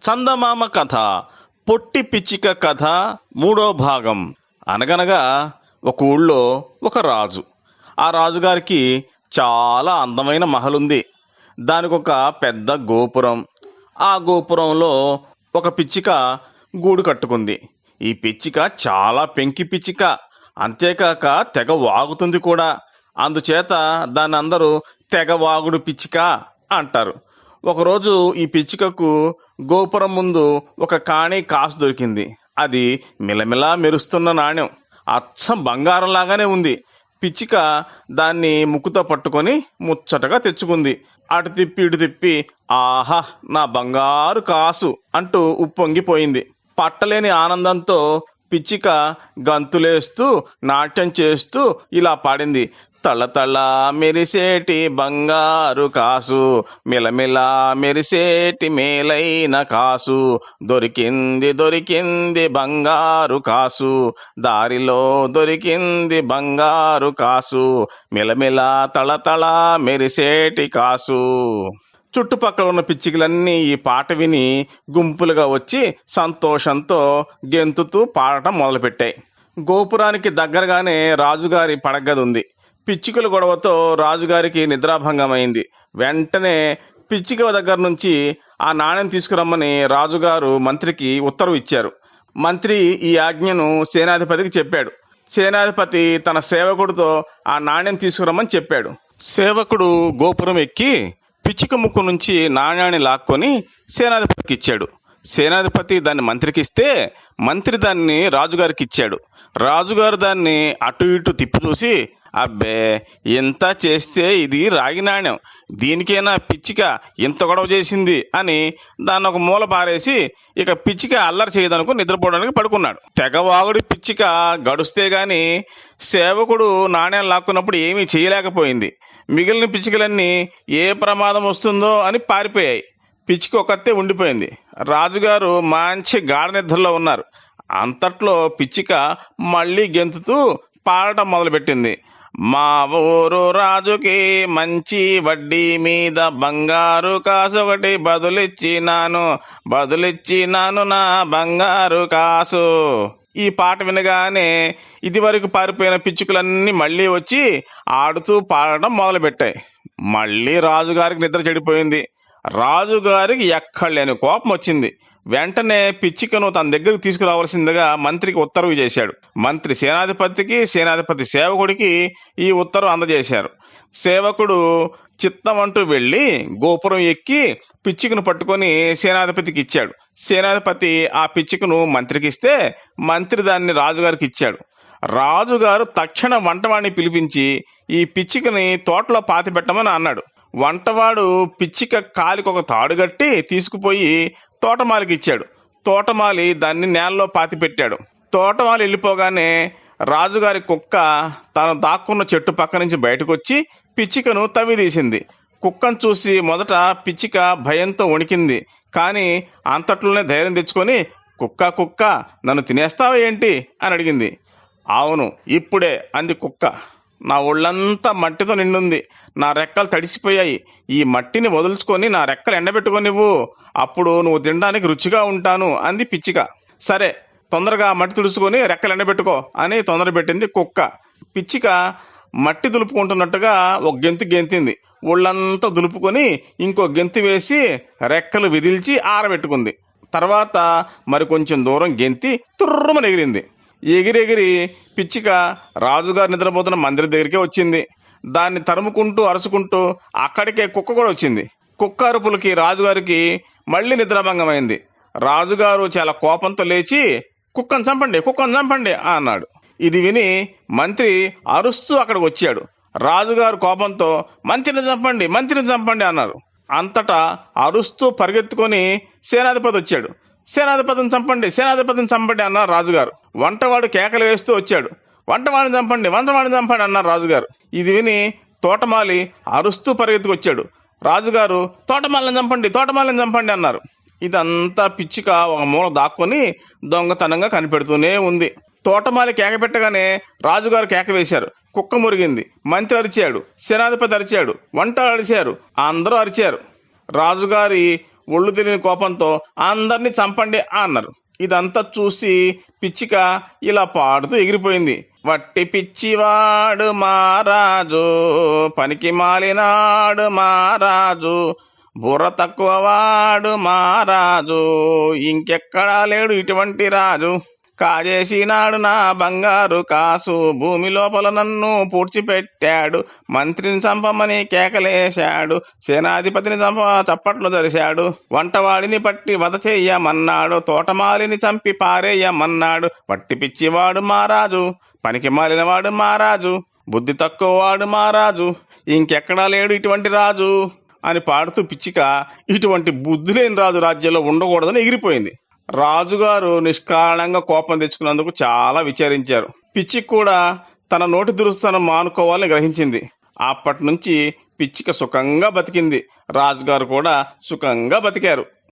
చందమామ కథ పొట్టి పిచ్చిక కథ మూడో భాగం. అనగనగా ఒక ఊళ్ళో ఒక రాజు. ఆ రాజుగారికి చాలా అందమైన మహలుంది. దానికి ఒక పెద్ద గోపురం. ఆ గోపురంలో ఒక పిచ్చిక గూడు కట్టుకుంది. ఈ పిచ్చిక చాలా పెంకి పిచ్చిక, అంతేకాక తెగ వాగుతుంది కూడా. అందుచేత దాన్ని అందరూ తెగ వాగుడు పిచ్చిక అంటారు. ఒకరోజు ఈ పిచ్చుకకు గోపురం ముందు ఒక కాణి కాసు దొరికింది. అది మిలమిలా మెరుస్తున్న నాణ్యం, అచ్చం బంగారంలాగానే ఉంది. పిచ్చిక దాన్ని ముక్కుతో పట్టుకొని ముచ్చటగా తెచ్చుకుంది. అటు తిప్పి ఇటు తిప్పి, ఆహా నా బంగారు కాసు అంటూ ఉప్పొంగిపోయింది. పట్టలేని ఆనందంతో పిచ్చిక గంతులేస్తూ నాట్యం చేస్తూ ఇలా పాడింది: తళతళ మెరిసేటి బంగారు కాసు, మిలమిల మెరిసేటి మేలైన కాసు, దొరికింది దొరికింది బంగారు కాసు, దారిలో దొరికింది బంగారు కాసు, మిలమిల తళతళ మెరిసేటి కాసు. చుట్టుపక్కల ఉన్న పిచ్చికలన్నీ ఈ పాట విని గుంపులుగా వచ్చి సంతోషంతో గెంతుతూ పాడటం మొదలుపెట్టాయి. గోపురానికి దగ్గరగానే రాజుగారి పడగది ఉంది. పిచ్చుకల గొడవతో రాజుగారికి నిద్రాభంగమైంది. వెంటనే పిచ్చిక దగ్గర నుంచి ఆ నాణ్యం తీసుకురమ్మని రాజుగారు మంత్రికి ఉత్తర్వు ఇచ్చారు. మంత్రి ఈ ఆజ్ఞను సేనాధిపతికి చెప్పాడు. సేనాధిపతి తన సేవకుడితో ఆ నాణ్యం తీసుకురమ్మని చెప్పాడు. సేవకుడు గోపురం ఎక్కి పిచ్చిక ముక్కు నుంచి నాణ్యాన్ని లాక్కొని సేనాధిపతికి ఇచ్చాడు. సేనాధిపతి దాన్ని మంత్రికి ఇస్తే మంత్రి దాన్ని రాజుగారికి ఇచ్చాడు. రాజుగారు దాన్ని అటు ఇటు తిప్పి చూసి, అబ్బే ఎంత చేస్తే ఇది రాగి నాణ్యం, దీనికైనా పిచ్చిక ఇంత గొడవ చేసింది అని దాన్ని ఒక మూల పారేసి ఇక పిచ్చిక అల్లరి చేయదనుకు నిద్రపోవడానికి పడుకున్నాడు. తెగవాగుడి పిచ్చిక గడుస్తే గాని సేవకుడు నాణ్యాలు లాక్కున్నప్పుడు ఏమీ చేయలేకపోయింది. మిగిలిన పిచ్చికలన్నీ ఏ ప్రమాదం వస్తుందో అని పారిపోయాయి. పిచ్చిక ఒక్కతే ఉండిపోయింది. రాజుగారు మంచి గాఢ నిద్రలో ఉన్నారు. అంతట్లో పిచ్చిక మళ్ళీ గెంతుతూ పాడటం మొదలుపెట్టింది: మా ఊరు రాజుకి మంచి వడ్డీ మీద బంగారు కాసు ఒకటి బదులిచ్చినాను నా బంగారు కాసు. ఈ పాట వినగానే ఇదివరకు పారిపోయిన పిచ్చుకలన్నీ మళ్ళీ వచ్చి ఆడుతూ పాడటం మొదలుపెట్టాయి. మళ్ళీ రాజుగారికి నిద్ర చెడిపోయింది. రాజుగారికి ఎక్కడలేని కోపం వచ్చింది. వెంటనే పిచ్చికను తన దగ్గరకు తీసుకురావాల్సిందిగా మంత్రికి ఉత్తర్వు చేశాడు. మంత్రి సేనాధిపతికి, సేనాధిపతి సేవకుడికి ఈ ఉత్తర్వు అందజేశారు. సేవకుడు చిత్తం అంటూ వెళ్ళి గోపురం ఎక్కి పిచ్చికను పట్టుకొని సేనాధిపతికి ఇచ్చాడు. సేనాధిపతి ఆ పిచ్చికను మంత్రికి ఇస్తే మంత్రి దాన్ని రాజుగారికి ఇచ్చాడు. రాజుగారు తక్షణ వంటవాడిని పిలిపించి ఈ పిచ్చికని తోటలో పాతిపెట్టమని అన్నాడు. వంటవాడు పిచ్చిక కాలికి ఒక తాడు కట్టి తీసుకుపోయి తోటమాలికి ఇచ్చాడు. తోటమాలి దాన్ని నేలలో పాతిపెట్టాడు. తోటమాలి వెళ్ళిపోగానే రాజుగారి కుక్క తాను దాక్కున్న చెట్టు పక్క నుంచి బయటకు వచ్చి పిచ్చికను తవ్విదీసింది. కుక్కను చూసి మొదట పిచ్చిక భయంతో వణికింది. కానీ అంతట్లోనే ధైర్యం తెచ్చుకొని, కుక్క నన్ను తినేస్తావా ఏంటి అని అడిగింది. అవును ఇప్పుడే అంది కుక్క. నా ఒళ్ళంతా మట్టితో నిండుంది, నా రెక్కలు తడిసిపోయాయి. ఈ మట్టిని వదులుచుకొని నా రెక్కలు ఎండబెట్టుకోనివ్వు, అప్పుడు నువ్వు తినడానికి రుచిగా ఉంటాను అంది పిచ్చిక. సరే తొందరగా మట్టి తుడుచుకొని రెక్కలు ఎండబెట్టుకో అని తొందర పెట్టింది కుక్క. పిచ్చిక మట్టి దులుపుకుంటున్నట్టుగా ఒక గెంతు గెంతింది. ఒళ్ళంతా దులుపుకొని ఇంకో గెంతు వేసి రెక్కలు విదిల్చి ఆరబెట్టుకుంది. తర్వాత మరి కొంచెం దూరం గెంతి తుర్రుమని ఎగిరింది. ఎగిరెగిరి పిచ్చిక రాజుగారు నిద్రపోతున్న మందిరం దగ్గరికే వచ్చింది. దాన్ని తరుముకుంటూ అరుచుకుంటూ అక్కడికే కుక్క కూడా వచ్చింది. కుక్క అరుపులకి రాజుగారికి మళ్ళీ నిద్రాభంగమైంది. రాజుగారు చాలా కోపంతో లేచి, కుక్కను చంపండి అన్నాడు. ఇది విని మంత్రి అరుస్తూ అక్కడికి వచ్చాడు. రాజుగారు కోపంతో మంత్రిని చంపండి అన్నారు. అంతటా అరుస్తూ పరిగెత్తుకొని సేనాధిపతి వచ్చాడు. సేనాధిపతిని చంపండి అన్నారు రాజుగారు. వంటవాడు కేకలు వేస్తూ వచ్చాడు. వంటవాడిని చంపండి అన్నారు రాజుగారు. ఇది విని తోటమాలి అరుస్తూ పరిగెత్తుకొచ్చాడు. రాజుగారు తోటమాలిని చంపండి అన్నారు. ఇదంతా పిచ్చిక ఒక మూల దాక్కొని దొంగతనంగా కనిపెడుతూనే ఉంది. తోటమాలి కేక పెట్టగానే రాజుగారు కేక వేశారు. కుక్క మురిగింది. మంత్రి అరిచాడు, సేనాధిపతి అరిచాడు, వంట అరిచారు, అందరూ అరిచారు. రాజుగారి ఒళ్ళు తెలియని కోపంతో అందరినీ చంపండి అన్నారు. ఇదంతా చూసి పిచ్చిక ఇలా పాడుతూ ఎగిరిపోయింది. వట్టి పిచ్చివాడు మహారాజు, పనికి మాలినాడు మహారాజు, బుర్ర తక్కువవాడు మహారాజు, ఇంకెక్కడా లేడు ఇటువంటి రాజు. కాజేసినాడు నా బంగారు కాసు, భూమి లోపల నన్ను పూడ్చిపెట్టాడు, మంత్రిని చంపమని కేకలేశాడు, సేనాధిపతిని చప్పట్లు జరిశాడు, వంటవాడిని పట్టి వధ చెయ్యమన్నాడు, తోటమాలిని చంపి పారేయమన్నాడు. వట్టి పిచ్చివాడు మహారాజు, పనికి మాలినవాడు మహారాజు, బుద్ధి తక్కువవాడు మహారాజు, ఇంకెక్కడా లేడు ఇటువంటి రాజు అని పాడుతూ పిచ్చిక ఇటువంటి బుద్ధి లేని రాజు రాజ్యంలో ఉండకూడదని ఎగిరిపోయింది. రాజుగారు నిష్కారణంగా కోపం తెచ్చుకున్నందుకు చాలా విచారించారు. పిచ్చిక కూడా తన నోటి దురుస్తనం మానుకోవాలని గ్రహించింది. అప్పటి నుంచి పిచ్చిక సుఖంగా బతికింది. రాజుగారు కూడా సుఖంగా బతికారు.